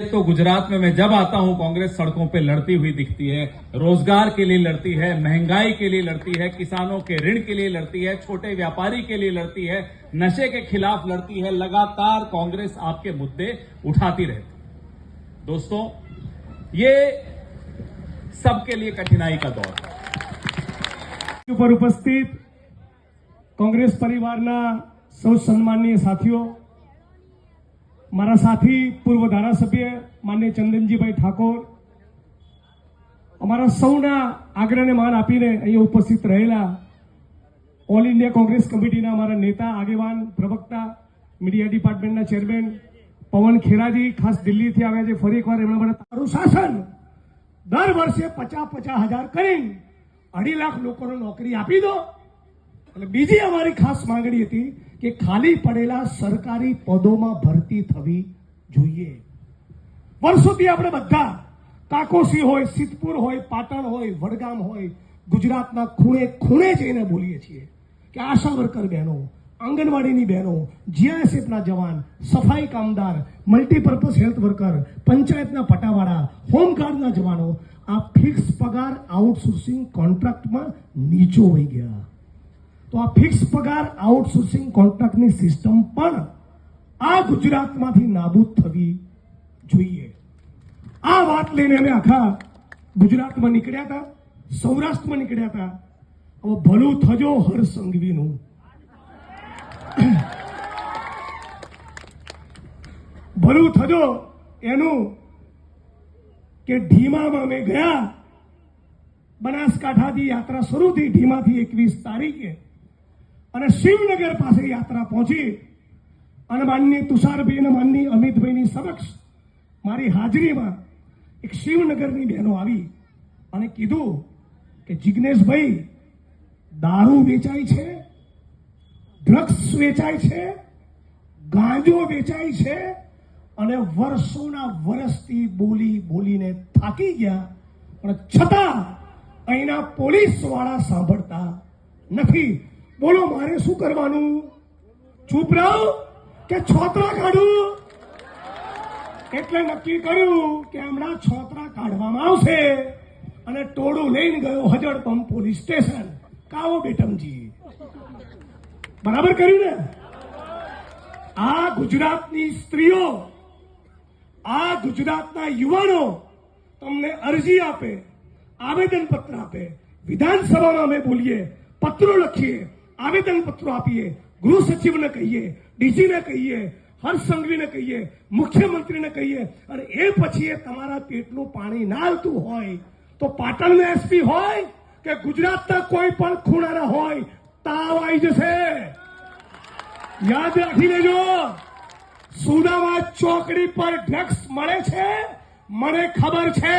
तो गुजरात में मैं जब आता हूं कांग्रेस सड़कों पे लड़ती हुई दिखती है, रोजगार के लिए लड़ती है, महंगाई के लिए लड़ती है, किसानों के ऋण के लिए लड़ती है, छोटे व्यापारी के लिए लड़ती है, नशे के खिलाफ लड़ती है। लगातार कांग्रेस आपके मुद्दे उठाती रहती है। दोस्तों, ये सबके लिए कठिनाई का दौर है। पर उपस्थित कांग्रेस परिवारना सौ सम्मानीय साथीओ, मारा साथी पूर्व धारासभ्य माननीय चंदनजीभाई ठाकोर, अमरा सौना आग्रहने मान आपीने अहीं उपस्थित रहेला ऑल इंडिया कांग्रेस कमिटीना अमरा नेता, आगेवान, प्रवक्ता, मीडिया डिपार्टमेंटना चेरमेन पवन खेराजी खास दिल्हीथी आव्या छे। फरी एकवार एमणे મને તારું શાસન દર વર્ષે 50-50 હજાર કરીને 2.5 લાખ લોકોને નોકરી આપી દો। એટલે બીજી અમારી ખાસ માંગણી હતી કે ખાલી પડેલા સરકારી પદોમાં ભરતી થવી જોઈએ। વર્ષોથી આપણે બધા કાકોસી હોય, સિદ્ધપુર હોય, પાટણ હોય, વડગામ હોય, ગુજરાતના ખૂણે ખૂણે જઈને બોલીએ છીએ કે આશા વર્કર બહેનો, આંગણવાડીની બહેનો, જીઆઈએસએફના જવાન, સફાઈ કામદાર, મલ્ટીપર્પઝ હેલ્થ વર્કર, પંચાયતના પટાવાળા, હોમગાર્ડના જવાનો આ ફિક્સ પગાર આઉટસોર્સિંગ કોન્ટ્રાક્ટમાં નીચો હોઈ ગયા। તો આ ફિક્સ પગાર આઉટસોર્સિંગ કોન્ટ્રાક્ટની સિસ્ટમ પણ આ ગુજરાતમાંથી નાબૂદ થવી જોઈએ। આ વાત લઈને અમે આખા ગુજરાતમાં નીકળ્યા હતા, સૌરાષ્ટ્રમાં નીકળ્યા હતા। હવે ભલું થજો હર સંઘવીનું, ભલું થજો એનું કે ઢીમામાં અમે ગયા। બનાસકાંઠાથી યાત્રા શરૂ થઈ, ઢીમાથી 21 તારીખે અને શિવનગર પાસે યાત્રા પહોંચી અને માનનીય તુષારભાઈ અને માનનીય અમિતભાઈની સમક્ષ મારી હાજરીમાં એક શિવનગરની બહેનો આવી અને કીધું કે જિગ્નેશભાઈ, દારૂ વેચાય છે, ડ્રગ્સ વેચાય છે, ગાંજો વેચાય છે અને વર્ષોના વર્ષથી બોલી બોલીને થાકી ગયા, પણ છતાં અહીંના પોલીસવાળા સાંભળતા નથી। बोलो मारे शू करवानू? चूप रहो के छोतरा काढू? એટલે નક્કી કર્યું કે હમણાં છોતરા કાઢવામાં આવશે અને ટોળું લઈને ગયો હજડપંપ પોલીસ સ્ટેશન। કાવો બેટમજી, બરાબર કર્યું ને? આ ગુજરાતની સ્ત્રીઓ, આ ગુજરાતના યુવાનો તમને અરજી આપે, આવેદન પત્ર આપે, વિધાનસભામાં અમે બોલીએ, પત્રો લખીએ, आवेदन पत्र आपीए, गृह सचिव ने कहिए, डीजी ने कहिए, हर संघवी ने कहिए, मुख्यमंत्री ने कहिए અને એ પછી એ તમારા પેટનું પાણી ના હાલતું હોય તો પાટણનો એસપી હોય કે ગુજરાતના કોઈ પણ ખૂણાના હોય, તાવ આવી જશે। યાદ રાખી લેજો, સુદામા ચોકડી પર ડ્રગ્સ મળે છે, મને ખબર છે।